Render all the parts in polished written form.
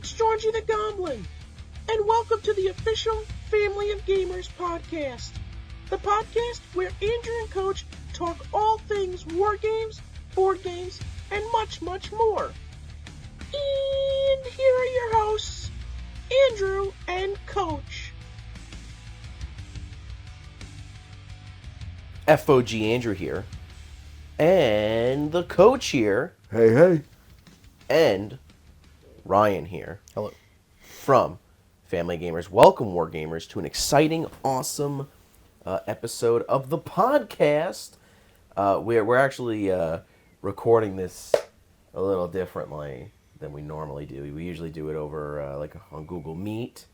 it's Georgie the Goblin, and welcome to the official Family of Gamers podcast, the podcast where Andrew and Coach talk all things war games, board games, and much, much more. And here are your hosts, Andrew and Coach. FOG Andrew here, and the Coach here, Hey. and Ryan here. Hello. From Family Gamers. Welcome, War Gamers, to an exciting, awesome episode of the podcast. We're actually recording this a little differently than we normally do. We usually do it over on Google Meet,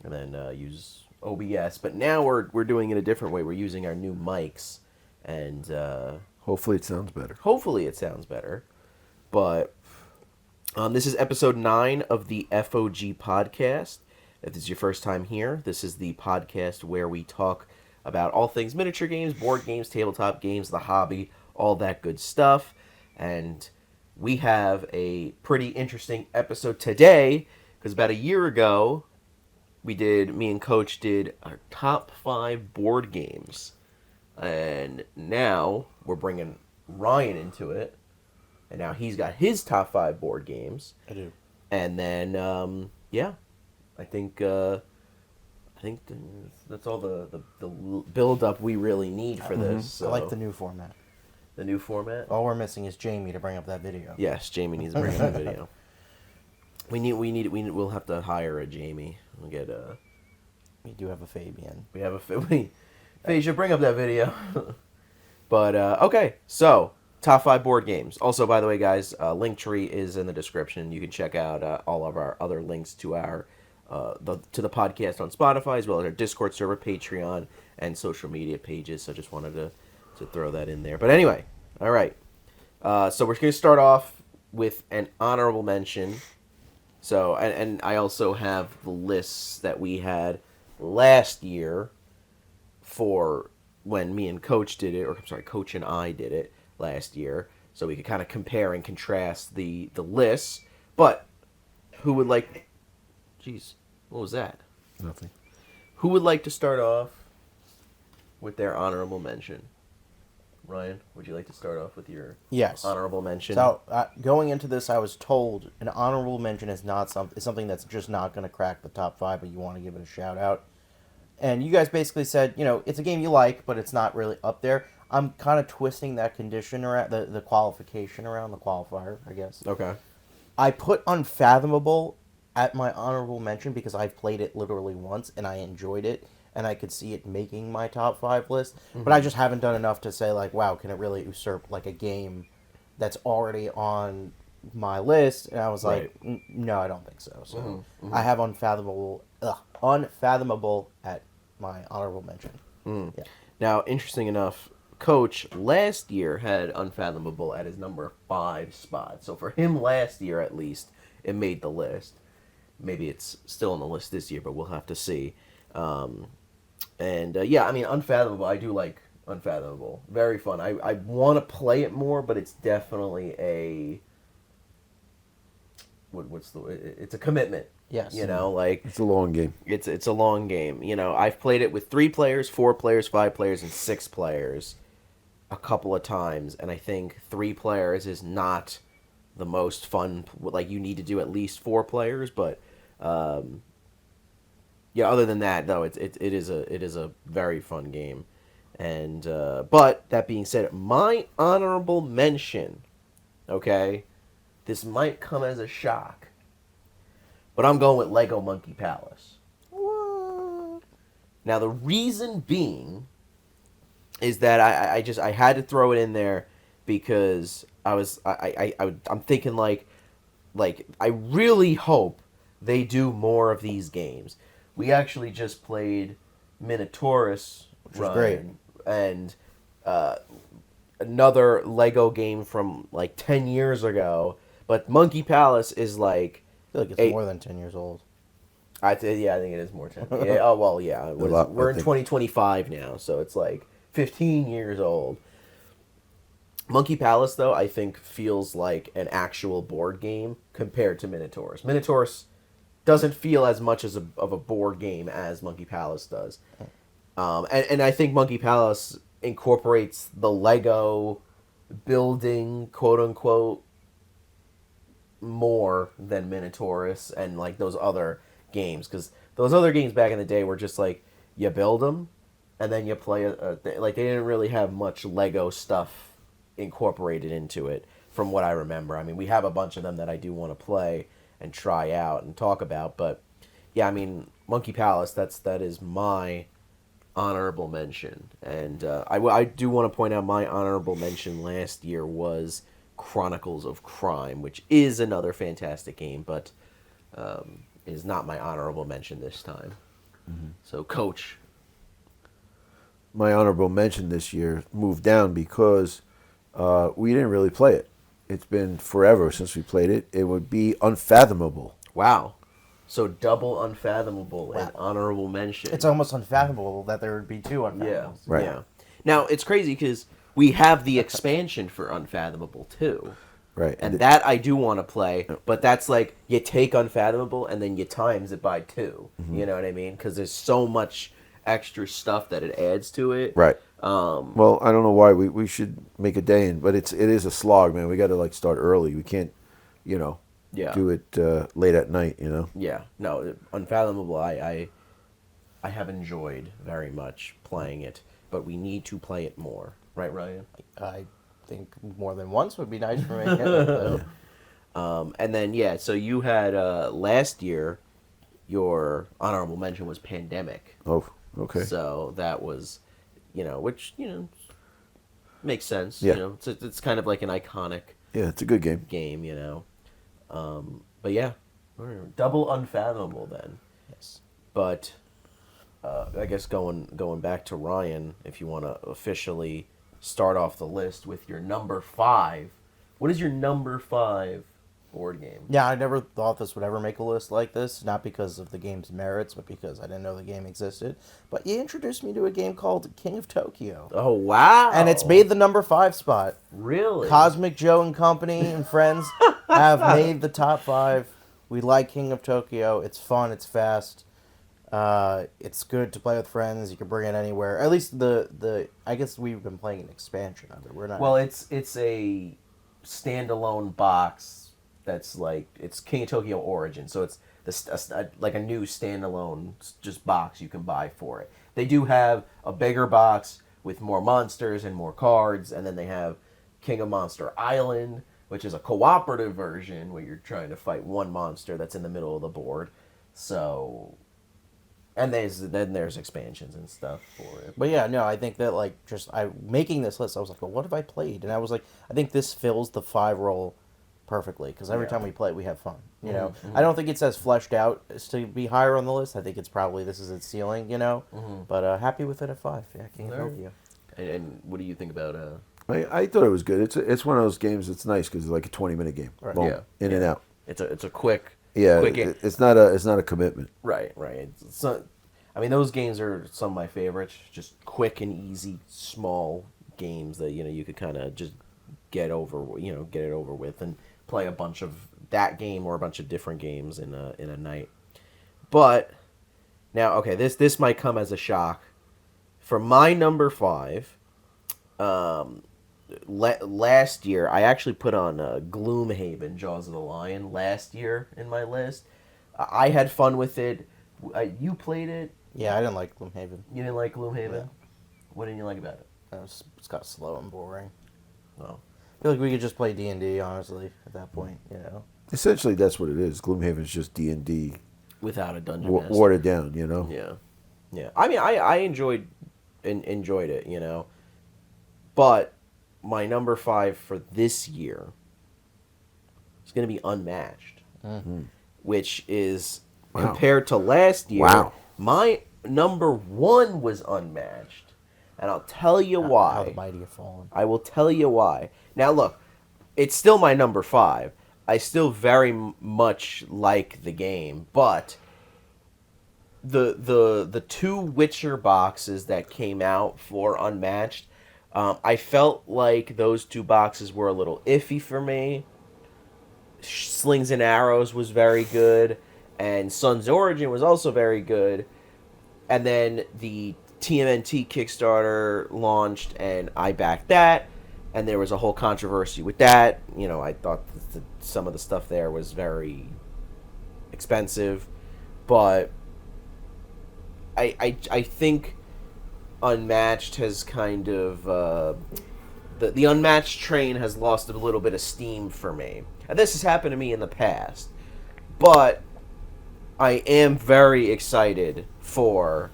and then use OBS. But now we're doing it a different way. We're using our new mics, and Hopefully it sounds better. But this is episode 9 of the FOG podcast. If this is your first time here, this is the podcast where we talk about all things miniature games, board games, tabletop games, the hobby, all that good stuff. And we have a pretty interesting episode today, because about a year ago, me and Coach did our top 5 board games. And now we're bringing Ryan into it. And now he's got his top 5 board games. I do. And then, I think that's all the build up we really need for this. So. I like the new format. The new format. All we're missing is Jamie to bring up that video. Yes, Jamie needs to bring up the video. We'll have to hire a Jamie. We'll get a. We do have a Fabian. We have a Faye should bring up that video. But okay, so. Top 5 board games. Also, by the way, guys, Linktree is in the description. You can check out all of our other links to our to the podcast on Spotify, as well as our Discord server, Patreon, and social media pages. So just wanted to throw that in there. But anyway, all right. So we're going to start off with an honorable mention. So and I also have the lists that we had last year for when me and Coach did it, or I'm sorry, Coach and I did it last year, so we could kind of compare and contrast the lists. But who would like... Jeez, what was that? Nothing. Who would like to start off with their honorable mention? Ryan, would you like to start off with your honorable mention? So, going into this, I was told an honorable mention is something that's just not going to crack the top 5, but you want to give it a shout out. And you guys basically said, it's a game you like, but it's not really up there. I'm kind of twisting that condition around, the qualification around, the qualifier, I guess. Okay. I put Unfathomable at my honorable mention because I've played it literally once, and I enjoyed it, and I could see it making my top 5 list. Mm-hmm. But I just haven't done enough to say, wow, can it really usurp, a game that's already on my list? And I was like, no, I don't think so. So I have Unfathomable at my honorable mention. Mm. Yeah. Now, interesting enough, Coach last year had Unfathomable at his number 5 spot. So for him last year, at least, it made the list. Maybe it's still on the list this year, but we'll have to see. Unfathomable, I do like Unfathomable. Very fun. I want to play it more, but it's definitely a... It's a commitment. Yes. It's a long game. It's a long game. I've played it with 3 players, 4 players, 5 players, and 6 players a couple of times, and I think 3 players is not the most fun. You need to do at least 4 players, but other than that, though, it is a very fun game. And but that being said, my honorable mention, okay, this might come as a shock, but I'm going with Lego Monkey Palace. What? Now the reason being is that I had to throw it in there because I'm thinking I really hope they do more of these games. We actually just played Minotaurus, which was great, and another Lego game from 10 years ago. But Monkey Palace is I feel like it's more than 10 years old. I think it is more 10. Yeah, oh well, yeah. We're in 2025 now, so it's 15 years old. Monkey Palace, though, I think feels like an actual board game compared to Minotaurus. Minotaurus doesn't feel as much as of a board game as Monkey Palace does. And I think Monkey Palace incorporates the Lego building, quote unquote, more than Minotaurus and like those other games, because those other games back in the day were just like you build them and then you play like they didn't really have much Lego stuff incorporated into it from what I remember. I mean, we have a bunch of them that I do want to play and try out and talk about, but yeah, I mean, Monkey Palace, that is my honorable mention. And I do want to point out my honorable mention last year was Chronicles of Crime, which is another fantastic game, but is not my honorable mention this time. So, Coach. My honorable mention this year moved down because we didn't really play it. It's been forever since we played it. It would be Unfathomable. Wow. So double Unfathomable and honorable mention. It's almost unfathomable that there would be two Yeah. Unfathomables. Right. Yeah. Now, it's crazy because we have the expansion for Unfathomable, too. Right. And that I do want to play, but that's like you take Unfathomable and then you times it by 2. You know what I mean? Because there's so much extra stuff that it adds to it. Right. Well, I don't know why we should make a day in, but it is a slog, man. We got to like start early. We can't, Yeah. do it late at night. Yeah. No, Unfathomable, I have enjoyed very much playing it, but we need to play it more. Right, Ryan? I think more than once would be nice for me. And then, yeah, so you had last year, your honorable mention was Pandemic. Oh, okay. So that was, which, makes sense. Yeah. It's kind of like an iconic Yeah, it's a good game. game, But yeah, double Unfathomable then. Yes. But I guess going back to Ryan, if you want to officially start off the list with your number 5. What is your number 5 board game? Yeah, I never thought this would ever make a list like this, not because of the game's merits, but because I didn't know the game existed. But you introduced me to a game called King of Tokyo. Oh, wow. And it's made the number 5 spot. Really? Cosmic Joe and Company and friends have made the top 5. We like King of Tokyo. It's fun. It's fast. It's good to play with friends. You can bring it anywhere. At least I guess we've been playing an expansion of it. We're not. Well, it's a standalone box that's like it's King of Tokyo Origin, so it's like a new standalone just box you can buy for it. They do have a bigger box with more monsters and more cards, and then they have King of Monster Island, which is a cooperative version where you're trying to fight one monster that's in the middle of the board. So, and there's expansions and stuff for it. But yeah, no, I think that making this list, I was like, well, what have I played? And I was like, I think this fills the 5 role perfectly because every time we play it, we have fun. Mm-hmm. I don't think it's as fleshed out as to be higher on the list. I think it's probably this is its ceiling. But happy with it at 5. Yeah, King of Tokyo. And what do you think about I thought it was good. It's one of those games that's nice because it's like a 20-minute game. Right. Boom, Yeah. in and out. It's a quick Yeah, game. it's not a commitment. Right. It's not, I mean, those games are some of my favorites. Just quick and easy, small games that you could kind of just get it over with and play a bunch of that game or a bunch of different games in a night. But now, okay, this might come as a shock. For my number 5, last year I actually put on Gloomhaven: Jaws of the Lion last year in my list. I had fun with it. You played it. Yeah, I didn't like Gloomhaven. You didn't like Gloomhaven? Yeah. What didn't you like about it? It's got slow and boring. Well, I feel like we could just play D&D, honestly, at that point, Essentially, that's what it is. Gloomhaven is just D&D without a dungeon master. watered down. Yeah. I mean, I enjoyed it, But my number 5 for this year is going to be Unmatched, which is compared to last year. Wow. My number 1 was Unmatched, and I'll tell you why. How the mighty have fallen. I will tell you why. Now, look, it's still my number 5. I still very much like the game, but the 2 Witcher boxes that came out for Unmatched, I felt like those 2 boxes were a little iffy for me. Slings and Arrows was very good, and Sun's Origin was also very good. And then the TMNT Kickstarter launched, and I backed that, and there was a whole controversy with that. You know, I thought some of the stuff there was very expensive, but I think Unmatched has kind of the Unmatched train has lost a little bit of steam for me, and this has happened to me in the past, but I am very excited for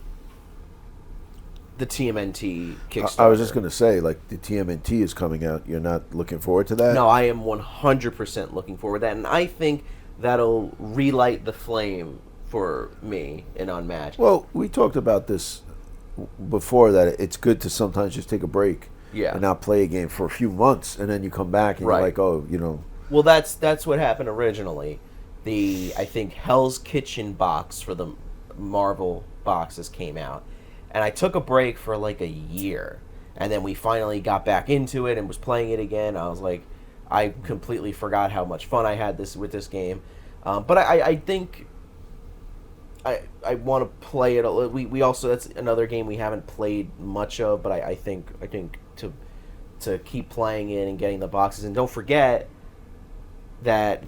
the TMNT Kickstarter. I was just going to say, like, the TMNT is coming out. You're not looking forward to that? No, I am 100% looking forward to that, and I think that'll relight the flame for me in Unmatched. Well, we talked about this before, that it's good to sometimes just take a break. Yeah. And not play a game for a few months, and then you come back and Right. you're like, oh, you know. Well, that's what happened originally. I think Hell's Kitchen box for the Marvel boxes came out, and I took a break for like a year, and then we finally got back into it and was playing it again. I was like, I completely forgot how much fun I had with this game, but I think I want to play it. We also, that's another game we haven't played much of, but I think to keep playing it and getting the boxes, and don't forget that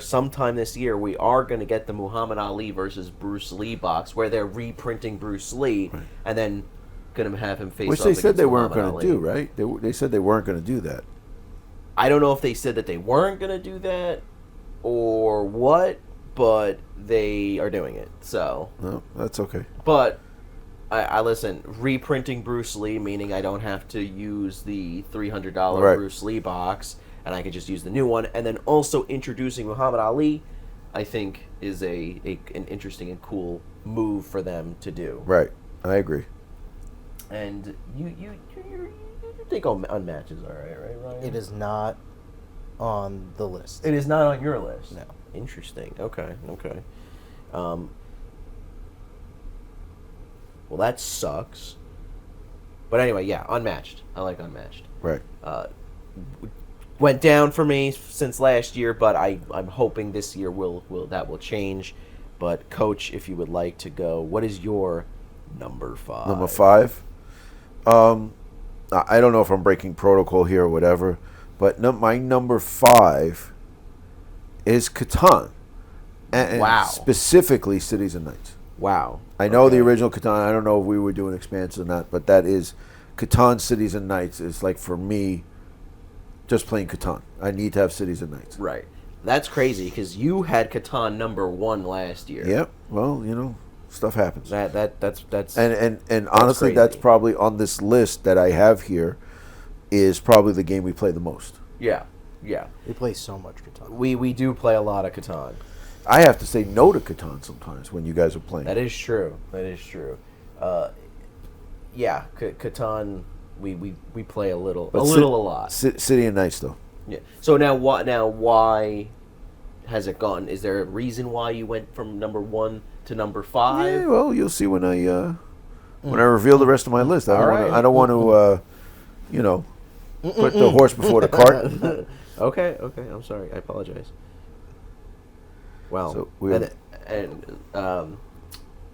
sometime this year, we are going to get the Muhammad Ali versus Bruce Lee box, where they're reprinting Bruce Lee, right, and then going to have him face which off they said they weren't going to do, right? They said they weren't going to do that. I don't know if they said that they weren't going to do that or what, but they are doing it. So no, that's okay. But I listen, reprinting Bruce Lee, meaning I don't have to use the $300 right. Bruce Lee box, and I could just use the new one. And then also introducing Muhammad Ali, I think, is an interesting and cool move for them to do. Right, I agree. And you think Unmatched is all right, Ryan? It is not on the list. It is not on your list? No. Interesting. Okay. Well, that sucks. But anyway, yeah, Unmatched. I like Unmatched. Right. Went down for me since last year, but I'm hoping this year that will change. But Coach, if you would like to go, what is your number 5? Number 5. I don't know if I'm breaking protocol here or whatever, but my number 5 is Catan, and wow, specifically Cities and Nights. Wow. I know the original Catan. I don't know if we were doing expansions or not, but that is Catan. Cities and Nights is like, for me, just playing Catan. I need to have Cities and Nights. Right. That's crazy because you had Catan number 1 last year. Yep. Well, you know, stuff happens. That's and honestly, crazy. that's probably on this list that I have here is probably the game we play the most. Yeah. We play so much Catan. We do play a lot of Catan. I have to say no to Catan sometimes when you guys are playing. That is true. Yeah, Catan. We play a lot. City and Nights though. Yeah. So why has it gone? Is there a reason why you went from number 1 to number 5? Yeah, well, you'll see when I reveal the rest of my list. I don't want to put the horse before the cart. Okay. I'm sorry. I apologize. Well, so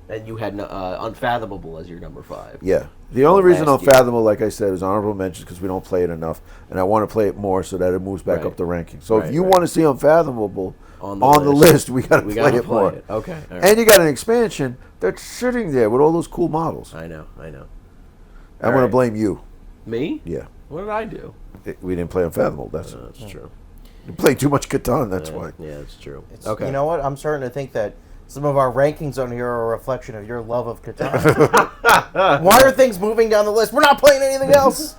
and you had Unfathomable as your number 5. Yeah. The only reason last year. Unfathomable, like I said, is honorable mentions because we don't play it enough, and I want to play it more so that it moves back Right. up the ranking. So if you right. want to see Unfathomable on the list, we got to play it more. Okay. All right. And you got an expansion that's sitting there with all those cool models. I know. I'm going right. to blame you. Me? Yeah. What did I do? We didn't play Unfathomable. That's true. You play too much Catan, that's why. Yeah, that's true. You know what? I'm starting to think that some of our rankings on here are a reflection of your love of Catan. Why are things moving down the list? We're not playing anything else.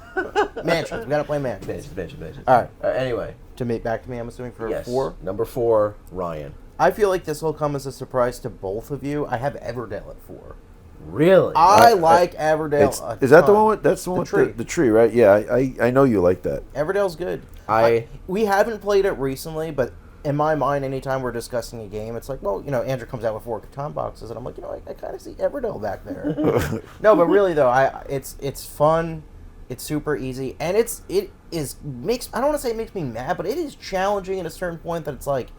Mansions. We got to play Mansions. Mansions. All right. Anyway. Back to me, I'm assuming, for Yes. 4. Number 4, Ryan. I feel like this will come as a surprise to both of you. I have Everdell at 4. Really? I like Everdell. Is that the one with the tree? The tree, right? Yeah, I know you like that. Everdell's good. I We haven't played it recently, but in my mind, anytime we're discussing a game, it's like, well, Andrew comes out with 4 Catan boxes, and I'm like, I kind of see Everdell back there. No, but really though, it's fun, it's super easy, and it makes I don't want to say it makes me mad, but it is challenging at a certain point that it's like,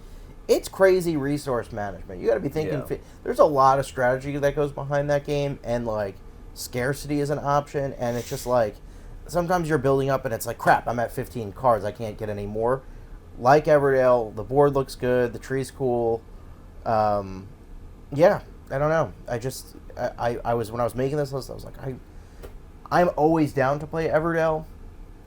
it's crazy resource management. You got to be thinking. Yeah. There's a lot of strategy that goes behind that game, and like scarcity is an option. And it's just like sometimes you're building up, and it's like crap. I'm at 15 cards. I can't get any more. Like Everdell, the board looks good. The tree's cool. Yeah, I don't know. I was when I was making this list, I was like, I'm always down to play Everdell.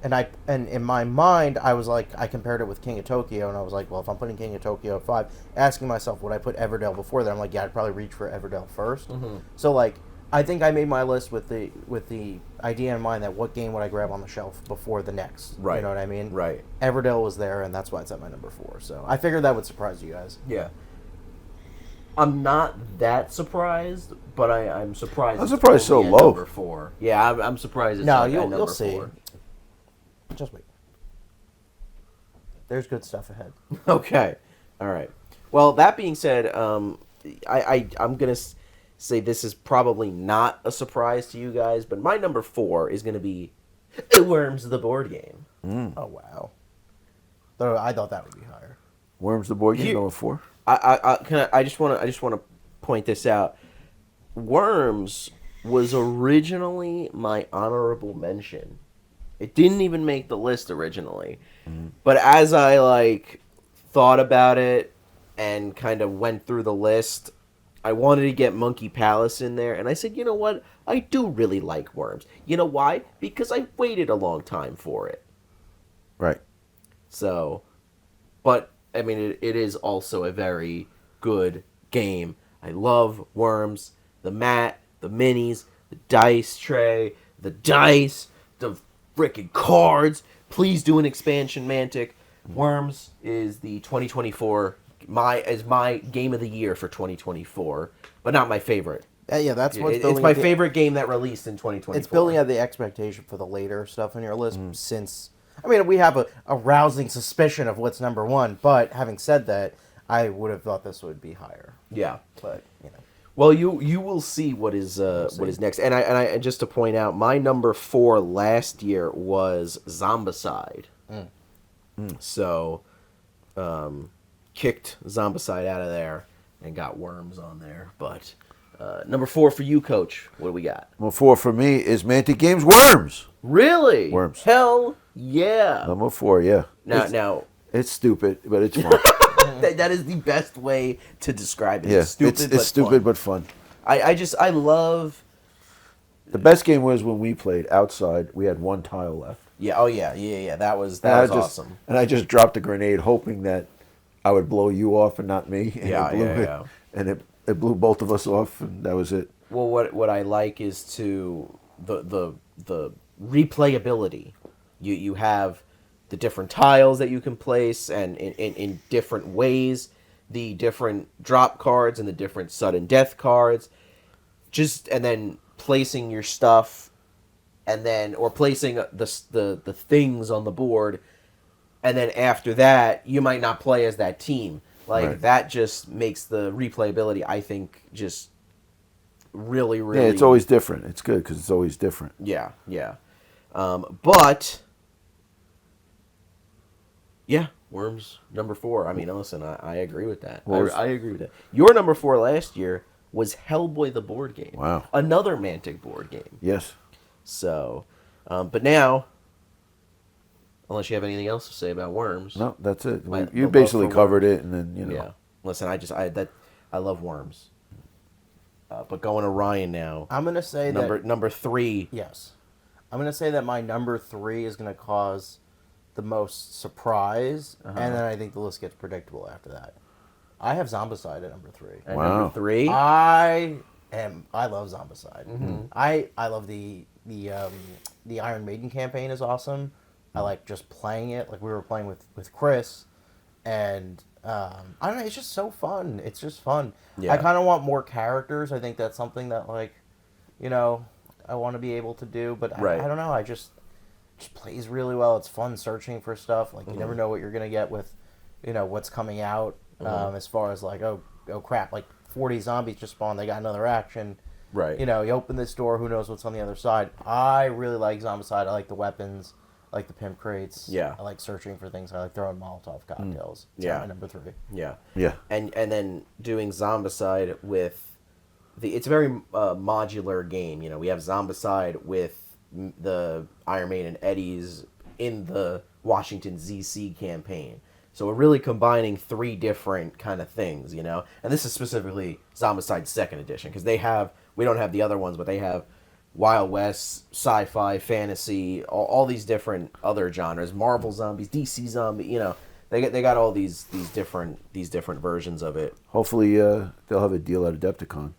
And in my mind, I was like, I compared it with King of Tokyo, and I was like, well, if I'm putting King of Tokyo at 5, asking myself, would I put Everdell before that? I'm like, yeah, I'd probably reach for Everdell first. Mm-hmm. So, like, I think I made my list with the idea in mind that what game would I grab on the shelf before the next. Right. You know what I mean? Right. Everdell was there, and that's why it's at my number 4. So I figured that would surprise you guys. Yeah. I'm not that surprised, but I'm surprised. I'm it's surprised so only at low. Number 4. Yeah, I'm surprised it's No, not at you'll number see. 4. Just wait. There's good stuff ahead. Okay. All right. Well, that being said, I'm gonna say this is probably not a surprise to you guys, but my number 4 is gonna be Worms the board game. Oh wow! Though I thought that would be higher. Worms the board game Here- number 4. I just want to point this out. Worms was originally my honorable mention. It didn't even make the list originally. But as I thought about it and kind of went through the list, I wanted to get Monkey Palace in there, and I said, you know what? I do really like Worms. You know why? Because I waited a long time for it. Right. So, but I mean, it is also a very good game. I love Worms, the mat, the minis, the dice tray, the dice, the freaking cards. Please do an expansion, Mantic. Worms is the 2024 my game of the year for 2024, but not my favorite. Yeah, that's what's It's building my up the- favorite game that released in 2024. It's building up the expectation for the later stuff on your list since... I mean, we have a rousing suspicion of what's number 1, but having said that, I would have thought this would be higher. Yeah. But, you know. Well, you will see what is next, and I just to point out, my number 4 last year was Zombicide. So, kicked Zombicide out of there and got Worms on there. But number 4 for you, Coach. What do we got? Number 4 for me is Mantic Games Worms. Really? Worms. Hell yeah! Number 4, yeah. Now It's stupid, but it's fun. that is the best way to describe it. Yeah, It's stupid, it's but stupid fun. but fun. I love. The best game was when we played outside. We had one tile left. Yeah. Oh yeah. That was And I awesome. And I just dropped a grenade, hoping that I would blow you off and not me. And Yeah, it blew yeah. And it blew both of us off, and that was it. Well, what I like is to the replayability. You have the different tiles that you can place, and in different ways, the different drop cards and the different sudden death cards. And then placing your stuff, or placing the things on the board, and then after that, you might not play as that team. Right. That just makes the replayability, I think, just really, really. Yeah, it's always different. It's good because it's always different. Yeah. But yeah, Worms number 4. I mean, listen, I agree with that. I agree with that. Your number 4 last year was Hellboy the board game. Wow. Another Mantic board game. Yes. So, but now, unless you have anything else to say about Worms. No, that's it. My- You the basically love for covered it, and then Yeah. Listen, I love Worms. But going to Ryan now. I'm going to say Number 3. Yes. I'm going to say that my number 3 is going to cause the most surprise, and then I think the list gets predictable after that. I have Zombicide at number 3. And Wow. number 3. I love Zombicide. I love the Iron Maiden campaign is awesome. I like just playing it. Like we were playing with Chris, and I don't know. It's just so fun. It's just fun. Yeah. I kind of want more characters. I think that's something that I want to be able to do. But Right. I don't know. I just plays really well. It's fun searching for stuff. Like you never know what you're gonna get with, what's coming out. As far as like oh crap, like 40 zombies just spawned. They got another action. Right. You open this door. Who knows what's on the other side? I really like Zombicide. I like the weapons. like the pimp crates. Yeah. I like searching for things. I like throwing Molotov cocktails. It's Yeah. my number 3. Yeah. Yeah. And then doing Zombicide with it's a very modular game. You know, we have Zombicide with the Iron Maiden Eddies in the Washington ZC campaign. So we're really combining 3 different kind of things, you know. And this is specifically Zombicide 2nd Edition because we don't have the other ones, but they have Wild West, sci-fi, fantasy, all these different other genres, Marvel zombies, DC zombie, you know. They got all these different versions of it. Hopefully, they'll have a deal at Adepticon.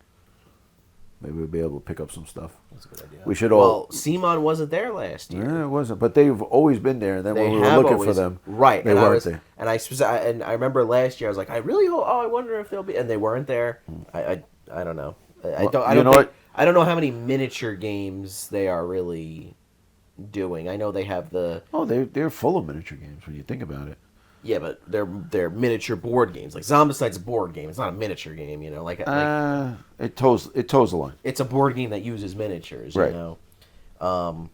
Maybe we'll be able to pick up some stuff. That's a good idea. We should all. Well, CMON wasn't there last year. Yeah, it wasn't, but they've always been there. And then They when we were have looking for always- them, right? they and weren't there. And I remember last year I was like, I really hope. Oh, I wonder if they'll be. And they weren't there. I don't know. I don't know. I don't know how many miniature games they are really doing. I know they have the Oh, they're full of miniature games when you think about it. yeah, but they're miniature board games. Like Zombicide's a board game. It's not a miniature game. You know, like It toes the line. it's a board game that uses miniatures. Right. You know.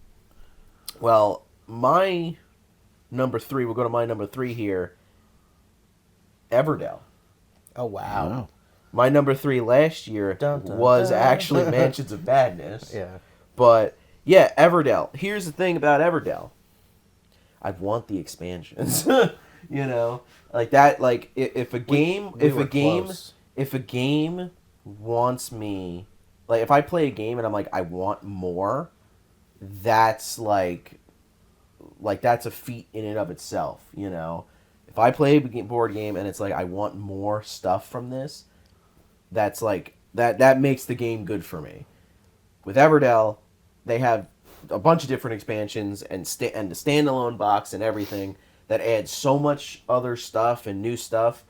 Well, my number 3. We'll go to my number 3 here. Everdell. Oh, wow. Wow. My number 3 last year Dun, dun, was dun. actually Mansions of Madness. Yeah. But yeah, Everdell. Here's the thing about Everdell. I want the expansions. You know, like that. Like if a game, we were if close. a game wants me, like if I play a game and I'm like I want more, that's like that's a feat in and of itself. You know, if I play a board game and it's like I want more stuff from this, that's like that makes the game good for me. With Everdell, they have a bunch of different expansions and the standalone box and everything that adds so much other stuff and new stuff.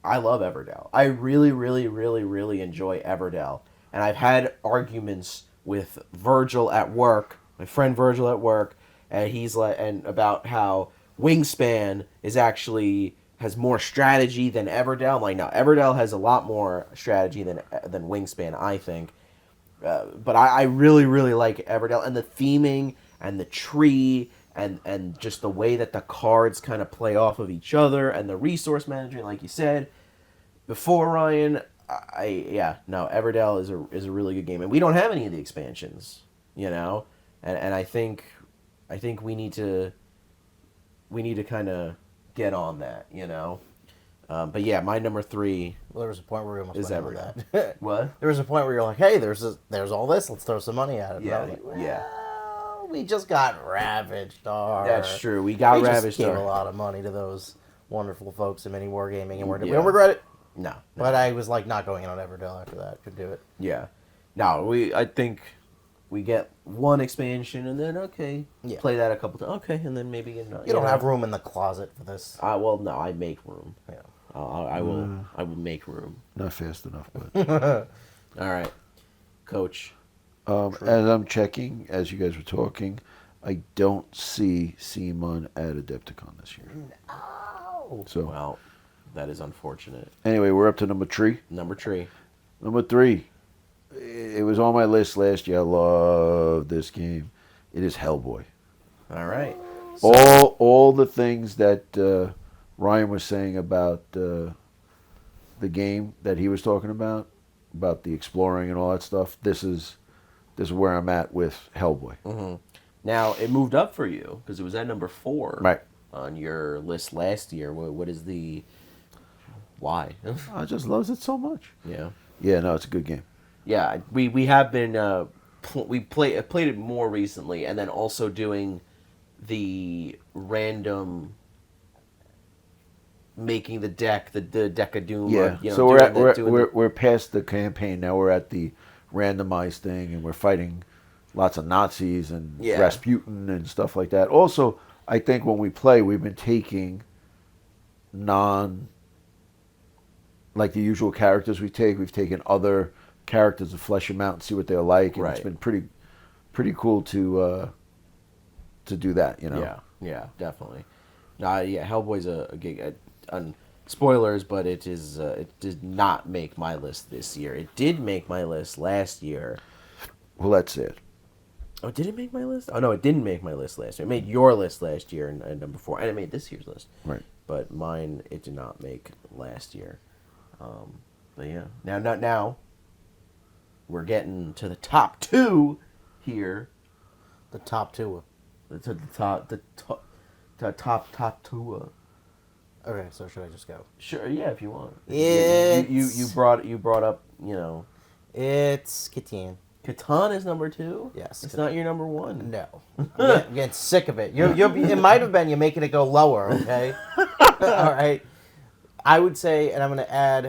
I love Everdell. I really, really, really, really enjoy Everdell. And I've had arguments with Virgil at work, my friend Virgil at work, and he's like, and about how Wingspan has more strategy than Everdell. I'm like, no, Everdell has a lot more strategy than Wingspan, I think. But I really, really like Everdell, and the theming and the tree and just the way that the cards kind of play off of each other and the resource management, like you said before, Ryan. Everdell is a really good game, and we don't have any of the expansions, you know, and I think we need to kind of get on that, you know. But yeah, my number 3 Well, there was a point where we almost is went over Everdell. that. What? There was a point where you're like, hey, there's all this. Let's throw some money at it. And Yeah, I was like, well, yeah. we just got Ravage Star. That's true. We got we Ravage just gave Star. a lot of money to those wonderful folks in Mini Wargaming, and we Yeah. don't regret it. No. But I was like not going in on Everdell after that. Could do it. Yeah. No, I think we get one expansion and then Yeah. play that a couple times. Okay, and then maybe another. You don't have room in the closet for this. Well, no, I make room. Yeah. I will make room. Not fast enough, but All right, Coach. as I'm checking, as you guys were talking, I don't see CMON at Adepticon this year. Oh. So Well, that is unfortunate. anyway, we're up to number 3. Number 3. Number 3. It was on my list last year. I love this game. It is Hellboy. All right. All the things that Ryan was saying about the game that he was talking about the exploring and all that stuff. This is where I'm at with Hellboy. Mm-hmm. Now it moved up for you because it was at number 4 Right. on your list last year. What is the why? I just loves it so much. Yeah. Yeah, no, it's a good game. Yeah, we have been played it more recently, and then also doing the random making the deck, the deck of doom. Yeah, You know, so doing we're past the campaign now. We're at the randomized thing, and we're fighting lots of Nazis and Yeah. Rasputin and stuff like that. Also, I think when we play, we've been taking like the usual characters we take. We've taken other characters to flesh them out and see what they're like, and it's Right. been pretty cool to do that. You know. Yeah, definitely. Yeah, Hellboy's a gig. Spoilers, but it did not make my list this year. It did make my list last year. Well, that's it. Oh, did it make my list? Oh no, it didn't make my list last year. It made your list last year and number 4, and it made this year's list. Right. But mine, it did not make last year. But yeah, now, we're getting to the top 2 here. The top 2. To the top 2. Okay, so should I just go? Sure, yeah, if you want. It's- You brought up, you know, It's Catan. Catan is number 2. Yes. It's not your number 1. No. I'm getting sick of it. It might have been you making it go lower, okay? All right. I would say, and I'm going to add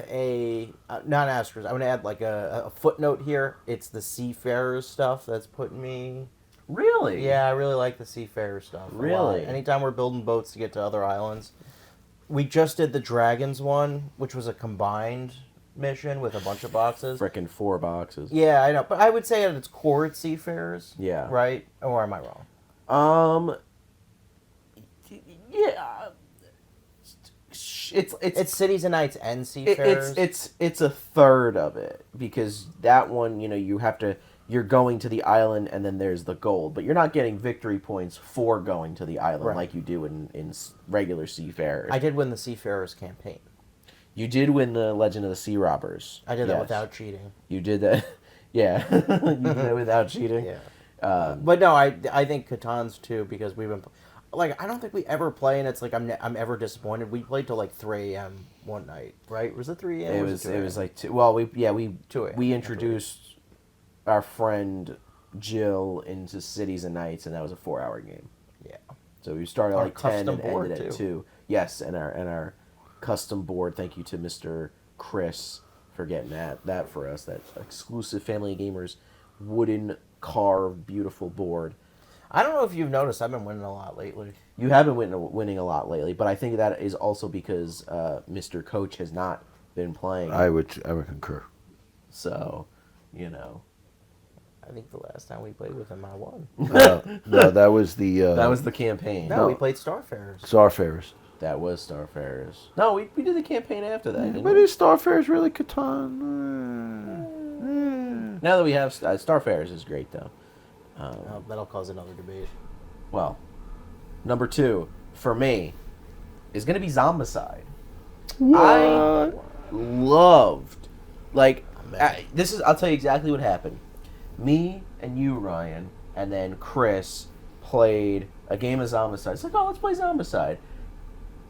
not an asterisk, I'm going to add like a footnote here. It's the Seafarers stuff that's putting me... Really? Yeah, I really like the Seafarer stuff. a lot. Really? Anytime we're building boats to get to other islands. We just did the Dragons one, which was a combined mission with a bunch of boxes. Frickin' 4 boxes. Yeah, I know. But I would say at its core, it's Seafarers. Yeah. Right? Or am I wrong? Yeah. It's Cities and Knights and Seafarers. It's a third of it, because that one, you know, you're going to the island and then there's the gold, but you're not getting victory points for going to the island Right. like you do in regular Seafarers. I did win the Seafarers campaign. You did win the Legend of the Sea Robbers. I did that Yes. without cheating. You did that. Yeah. You did that without cheating. Yeah. But no, I think Catan's too, because we've been like, I don't think we ever play, and it's like I'm ever disappointed. We played till like 3 a.m. one night, right? Was it 3 a.m.? It or was 2 a.m.? like 2. Well, 2 a.m. we introduced our friend Jill into Cities and Knights, and that was a 4-hour game. Yeah. So we started Our like 10 and custom board, ended at too. 2. Yes, and our custom board. Thank you to Mr. Chris for getting that for us. That exclusive Family Gamers wooden carved beautiful board. I don't know if you've noticed, I've been winning a lot lately. You have been winning a lot lately, but I think that is also because Mr. Coach has not been playing. I would concur. So, you know. I think the last time we played with him, I won. No, that was the That was the campaign. No, we played Starfarers. Starfarers. That was Starfarers. No, we did the campaign after that, didn't But we? is Starfarers really Catan? Now that we have Starfarers is great though. That'll cause another debate. Well, number 2 for me is gonna be Zombicide. I loved, like, I'll tell you exactly what happened. Me and you, Ryan, and then Chris played a game of Zombicide. It's like, oh, let's play Zombicide.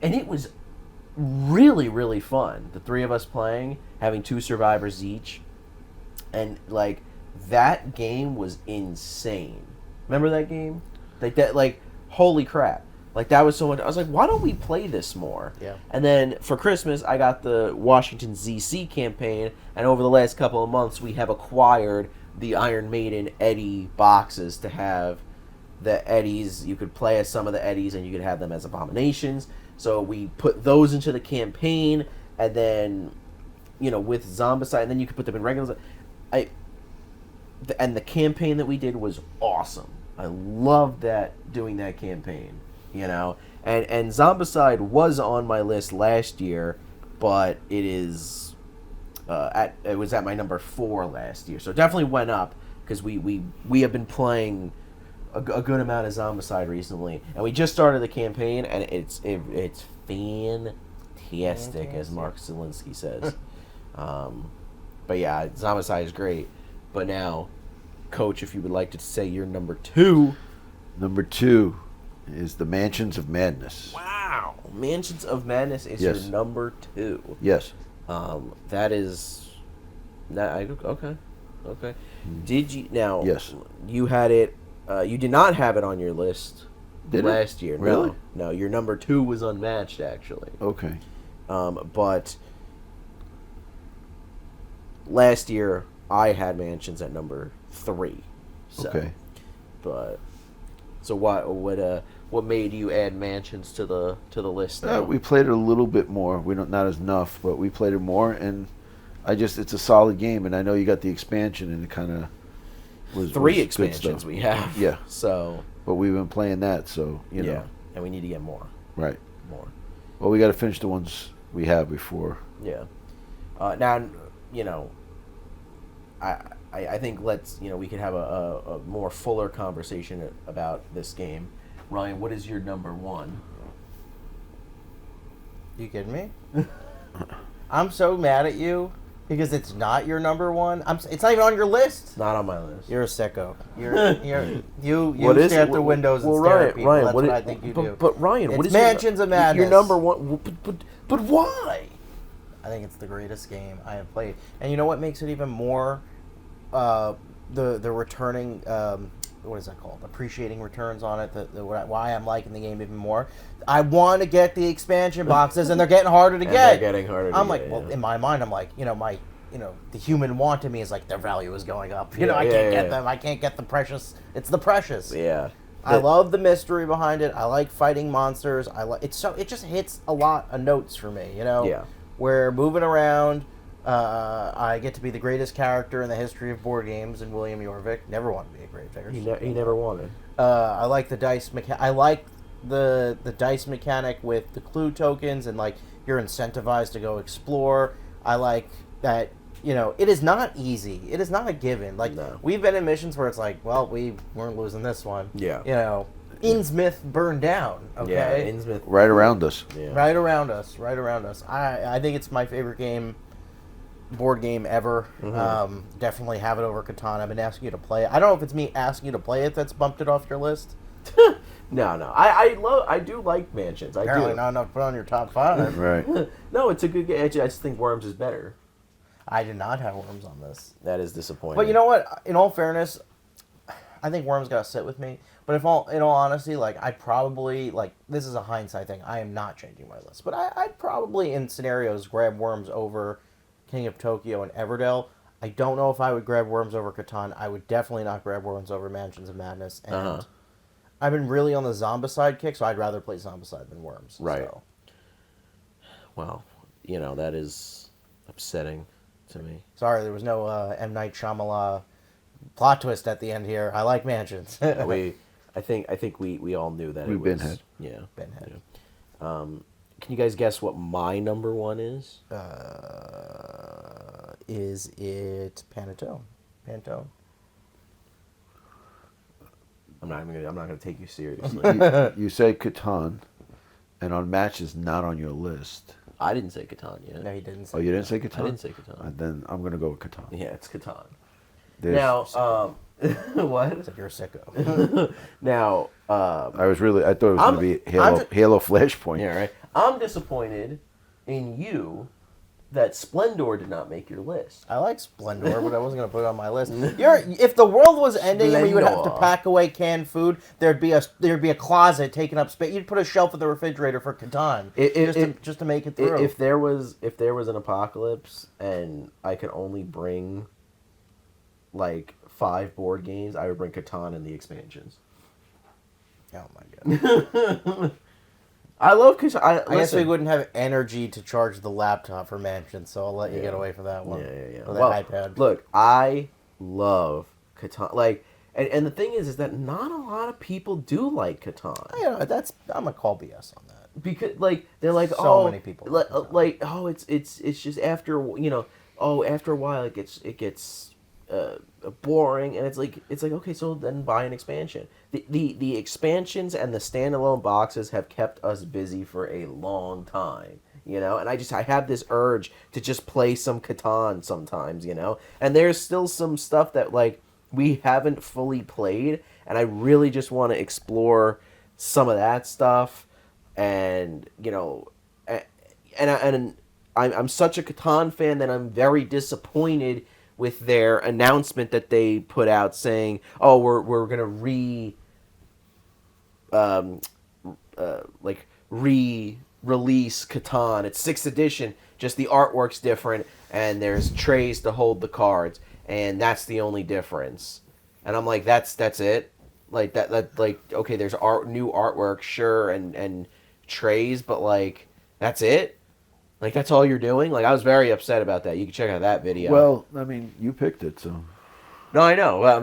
And it was really, really fun. The 3 of us playing, having 2 survivors each. And, like, that game was insane. Remember that game? Like, holy crap. Like, that was so much. I was like, why don't we play this more? Yeah. And then for Christmas, I got the Washington ZC campaign, and over the last couple of months, we have acquired the Iron Maiden Eddie boxes to have the Eddies. You could play as some of the Eddies, and you could have them as abominations. So we put those into the campaign, and then, you know, with Zombicide, and then you could put them in regular. And the campaign that we did was awesome. I loved doing that campaign, you know. And Zombicide was on my list last year, but it is it was at my number 4 last year, so it definitely went up because we have been playing a good amount of Zombicide recently, and we just started the campaign, and it's fantastic, as Mark Zielinski says. But yeah, Zombicide is great. But now, Coach, if you would like to say your number 2. Number 2 is the Mansions of Madness. Wow. Mansions of Madness is Yes. your number 2. Yes. That is... Okay. Did you... Now, Yes. you had it... you did not have it on your list Did it? last year. Really? No, your number 2 was unmatched, actually. Okay. But last year, I had Mansions at number 3. So, Okay. But so what made you add Mansions to the list now? We played it a little bit more. We don't not as enough, but we played it more, and it's a solid game. And I know you got the expansion, and it kind of was 3 was good expansions stuff. we have. Yeah. So But we've been playing that, so you know. yeah, and we need to get more. Right. More. Well, we got to finish the ones we have before. Yeah. Now, you know, I think we could have a more fuller conversation about this game. Ryan, what is your number one? You kidding me? I'm so mad at you because it's not your number one. It's not even on your list. It's not on my list. You're a sicko. You What is stare it? at the windows Well, and stare Ryan, at people. Ryan, That's what what it- I think you but, do. But Ryan, what It's is Mansions of Madness. Your number one? But why? I think it's the greatest game I have played. And you know what makes it even more the returning what is that called? Appreciating returns on it. Why I'm liking the game even more. I want to get the expansion boxes, and they're getting harder to And get. they're getting harder to I'm get, like, well, yeah. in my mind, I'm like, the human want in me is like their value is going up. I Yeah, can't yeah. get them. I can't get the precious. It's the precious. Yeah. I love the mystery behind it. I like fighting monsters. It just hits a lot of notes for me. Yeah. We're moving around. I get to be the greatest character in the history of board games, and William Jorvik never wanted to be a great figure. He never wanted. I like the dice I like the dice mechanic with the clue tokens, and like you're incentivized to go explore. I like that. It is not easy. It is not a given. Like, No. we've been in missions where it's like, well, we weren't losing this one. Yeah. Innsmouth burned down. Okay. Yeah, Innsmouth. Right around us. Yeah. Right around us. I think it's my favorite board game ever. Mm-hmm. Definitely have it over Catan. I've been asking you to play it. I don't know if it's me asking you to play it that's bumped it off your list. No. I do like Mansions. I Apparently do. not enough to put on your top 5. Right. No, it's a good game. I just think Worms is better. I did not have Worms on this. That is disappointing. But you know what? In all fairness, I think Worms got to sit with me. But in all honesty, like, I'd probably, this is a hindsight thing. I am not changing my list. But I'd probably, in scenarios, grab Worms over King of Tokyo and Everdell. I don't know if I would grab Worms over Catan. I would definitely not grab Worms over Mansions of Madness. And I've been really on the Zombicide kick, so I'd rather play Zombicide than Worms. Right. So. Well, that is upsetting to me. Sorry, there was no M. Night Shyamalan plot twist at the end here. I like Mansions. I think we all knew that. We it was, Benhead. Yeah. Benhead. Yeah. Can you guys guess what my number one is? Is it Pantone? Pantone. I'm not gonna take you seriously. You say Catan, and on matches not on your list. I didn't say Catan yet. No, he didn't say Oh, you didn't say Catan? I didn't say Catan. Then I'm going to go with Catan. Yeah, it's Catan. There's- Now, what? It's like you're a sicko. Now, I thought it was going to be Halo Flashpoint. yeah, right. I'm disappointed in you that Splendor did not make your list. I like Splendor, but I wasn't going to put it on my list. If the world was ending and we would have to Splendor. pack away canned food, there'd be a closet taking up space. You'd put a shelf in the refrigerator for Catan, just to make it through. If there was an apocalypse and I could only bring like 5 board games, I would bring Catan and the expansions. Oh my god. I love Catan. I guess we wouldn't have energy to charge the laptop for Mansion, so I'll let you get away from that one. Yeah. Or Well, that iPad. look, I love Catan. Like, and the thing is that not a lot of people do like Catan. I'm gonna call BS on that. Because like they're like So many people like it's just after after a while it gets boring, and it's like okay, so then buy an expansion. The expansions and the standalone boxes have kept us busy for a long time, and I have this urge to just play some Catan sometimes, and there's still some stuff that like we haven't fully played, and I really just want to explore some of that stuff. And I'm such a Catan fan that I'm very disappointed with their announcement that they put out saying, "Oh, we're gonna re-release Catan. It's 6th edition, just the artwork's different, and there's trays to hold the cards, and that's the only difference." And I'm like, that's it. Like that like okay, there's new artwork, sure, and trays, but like that's it. Like that's all you're doing. Like I was very upset about that. You can check out that video. Well, I mean, you picked it, so. No, I know. Well,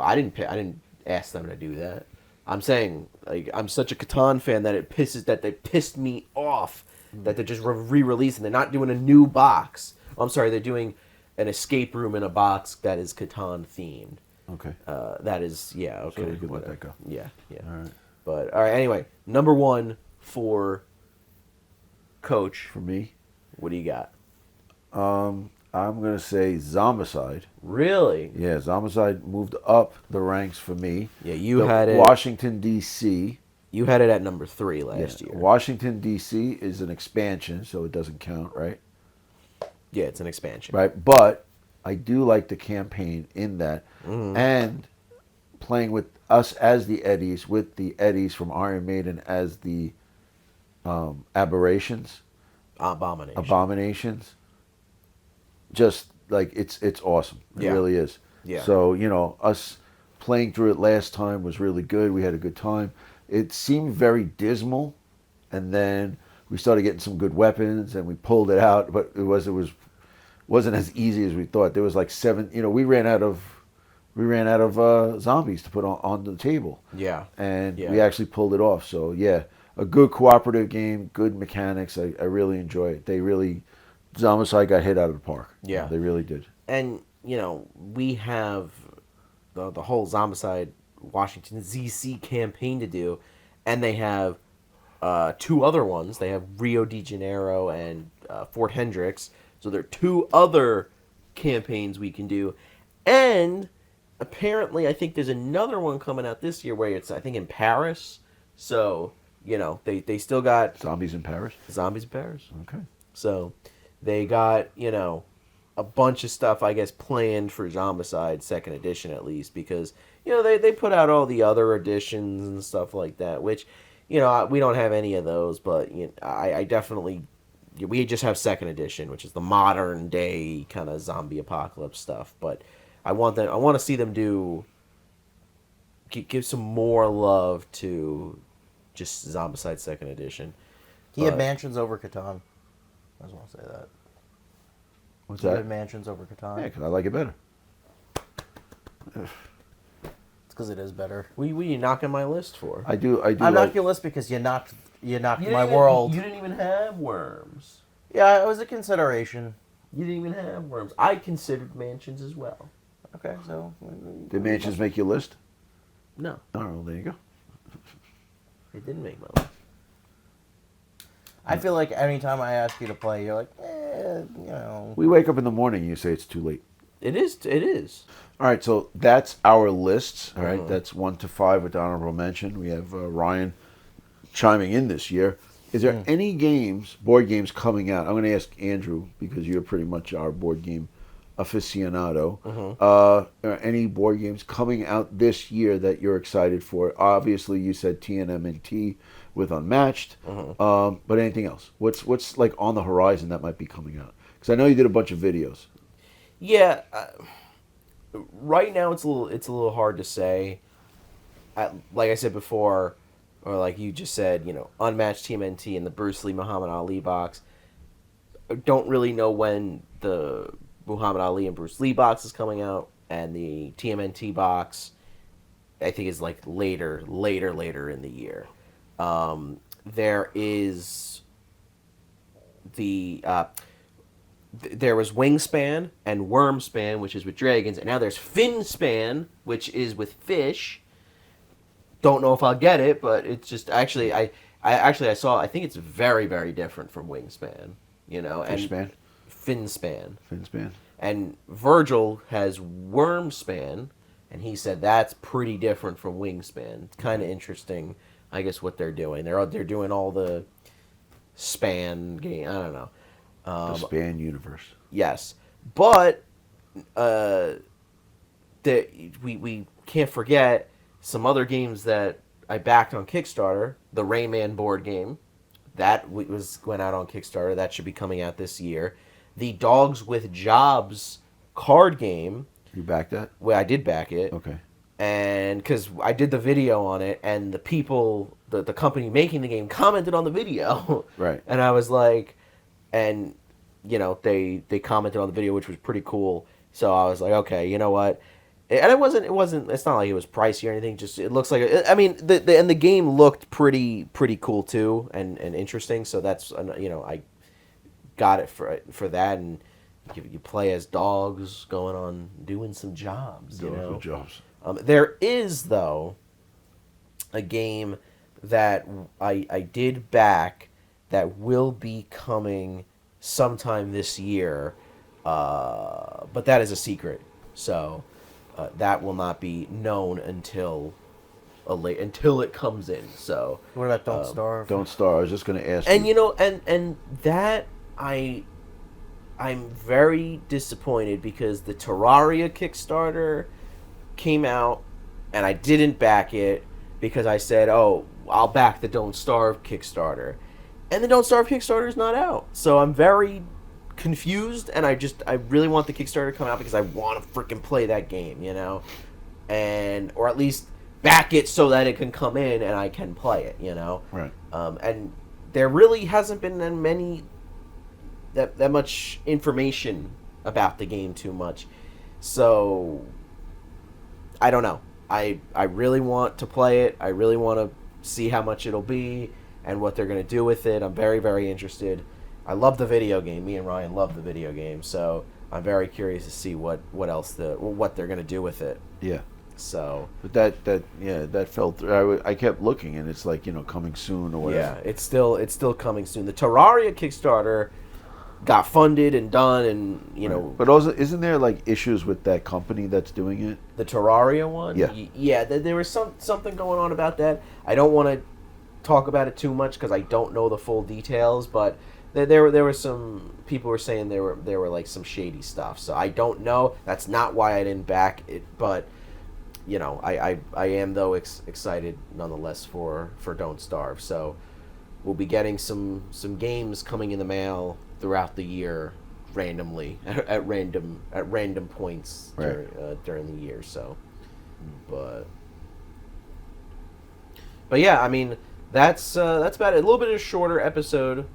I didn't ask them to do that. I'm saying like I'm such a Catan fan that they pissed me off that they're just re-releasing. They're not doing a new box. Oh, I'm sorry, they're doing an escape room in a box that is Catan themed. Okay. That is, yeah, okay. So we could let whatever. that go. Yeah, yeah. All right. But all right, anyway, number 1 for Coach. For me, What do you got? I'm gonna say Zombicide. Really? Yeah, Zombicide moved up the ranks for me. Yeah, you had it. Washington D.C. You had it at number 3 last year. Washington D.C. is an expansion, so it doesn't count, right? Yeah, it's an expansion. Right, but I do like the campaign in that, and playing with us as the Eddies, with the Eddies from Iron Maiden as the aberrations, abominations. Just like it's awesome. It Yeah. really is. Yeah. So us playing through it last time was really good. We had a good time. It seemed very dismal, and then we started getting some good weapons, and we pulled it out. But wasn't as easy as we thought. There was like 7. We ran out of zombies to put on the table. Yeah. And Yeah. we actually pulled it off. So yeah, a good cooperative game, good mechanics. I really enjoy it. Zombicide got hit out of the park. Yeah. They really did. And, we have the whole Zombicide Washington ZC campaign to do, and they have 2 other ones. They have Rio de Janeiro and Fort Hendricks. So there are 2 other campaigns we can do. And apparently, I think there's another one coming out this year where it's, I think, in Paris. So, they still got Zombies in Paris. Zombies in Paris. Okay. So they got, a bunch of stuff, I guess, planned for Zombicide 2nd edition at least, because, they put out all the other editions and stuff like that, which, we don't have any of those, but I definitely, we just have 2nd edition, which is the modern day kind of zombie apocalypse stuff, but I want to see them give some more love to just Zombicide 2nd edition. He had Mansions over Catan. I just want to say that. What's He that? had Mansions over Catan. Yeah, 'cause I like it better. It's because it is better. What are you knocking my list for? I do. I'm like, knocking your list because you knocked my world. You didn't even have Worms. Yeah, it was a consideration. You didn't even have Worms. I considered Mansions as well. Okay, so Did Mansions make your list? No, Oh, well, there you go. it didn't make my list. I feel like anytime I ask you to play, you're like, We wake up in the morning and you say it's too late. It is. It is. All right, so that's our lists. All right, that's 1 to 5 with honorable mention. We have Ryan chiming in this year. Is there any board games coming out? I'm going to ask Andrew because you're pretty much our board game aficionado. Are any board games coming out this year that you're excited for? Obviously, you said TNMNT with Unmatched, but anything else? What's like on the horizon that might be coming out? Because I know you did a bunch of videos. Yeah. Right now, it's a little hard to say. Like I said before, or like you just said, Unmatched TMNT and the Bruce Lee Muhammad Ali box. I don't really know when the Muhammad Ali and Bruce Lee box is coming out, and the TMNT box, I think, is like later in the year. There is there was Wingspan and Wormspan, which is with dragons, and now there's Finspan, which is with fish. Don't know if I'll get it, but it's just actually I think it's very, very different from Wingspan, and Fishspan? Finspan. And Virgil has Wormspan, and he said that's pretty different from Wingspan. It's kind of interesting, I guess, what they're doing. They're doing all the span game. I don't know. The Span universe. Yes, but we can't forget some other games that I backed on Kickstarter. The Rayman board game that went out on Kickstarter. That should be coming out this year. The Dogs with Jobs card game. You backed that? Well, I did back it. Okay. And because I did the video on it, and the people, the company making the game, commented on the video. Right. And I was like, and they commented on the video, which was pretty cool. So I was like, okay, you know what? And it wasn't. It's not like it was pricey or anything. Just it looks like. The game looked pretty cool too, and interesting. So that's I got it for that, and you play as dogs going on doing some jobs. You know, Jobs. There is though a game that I did back that will be coming sometime this year, but that is a secret. So that will not be known until until it comes in. So What about Don't Starve? Don't Starve. I was just going to ask and you. you know and that I'm very disappointed because the Terraria Kickstarter came out and I didn't back it because I said, "Oh, I'll back the Don't Starve Kickstarter." And the Don't Starve Kickstarter is not out. So I'm very confused and I really want the Kickstarter to come out because I want to freaking play that game, you know? And or at least back it so that it can come in and I can play it, you know? Right. And there really hasn't been that much information about the game too much. So I don't know. I really want to play it. I really want to see how much it'll be and what they're going to do with it. I'm very, very interested. I love the video game. Me and Ryan love the video game, so I'm very curious to see what they're going to do with it. Yeah. So, But that fell through. I kept looking, and it's like, coming soon or whatever. yeah, it's still coming soon. The Terraria Kickstarter got funded and done, and But also, isn't there like issues with that company that's doing it? the Terraria one. Yeah. Yeah. There was something going on about that. I don't want to talk about it too much because I don't know the full details, but there were some people were saying there were like some shady stuff. So I don't know. That's not why I didn't back it, but I am though excited nonetheless for Don't Starve. So we'll be getting some games coming in the mail throughout the year randomly at random points Right. during the year. So, but yeah, I mean that's about it. A little bit of a shorter episode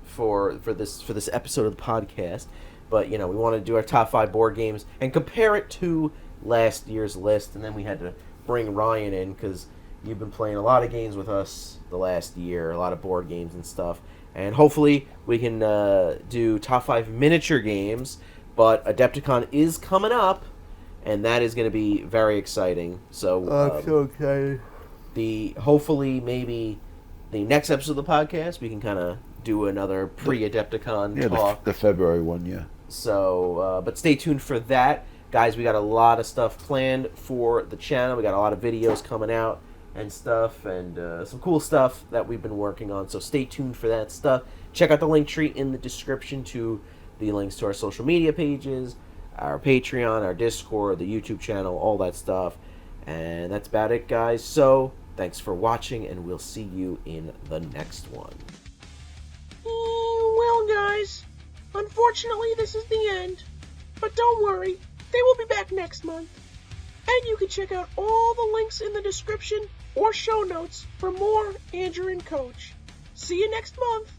for this episode of the podcast, but we want to do our top 5 board games and compare it to last year's list, and then we had to bring Ryan in because you've been playing a lot of games with us the last year, a lot of board games and stuff, and hopefully we can do top 5 miniature games. But Adepticon is coming up, and that is going to be very exciting. So I'm so excited. hopefully maybe the next episode of the podcast we can kind of do another pre-Adepticon talk. The February one, yeah. So, but stay tuned for that. Guys, we got a lot of stuff planned for the channel. We got a lot of videos coming out and stuff, and some cool stuff that we've been working on. So stay tuned for that stuff. Check out the link tree in the description to the links to our social media pages, our Patreon, our Discord, the YouTube channel, all that stuff. And that's about it, guys. So thanks for watching, and we'll see you in the next one. Well, guys, unfortunately, this is the end. But don't worry, they will be back next month. And you can check out all the links in the description or show notes for more Andrew and Coach. See you next month.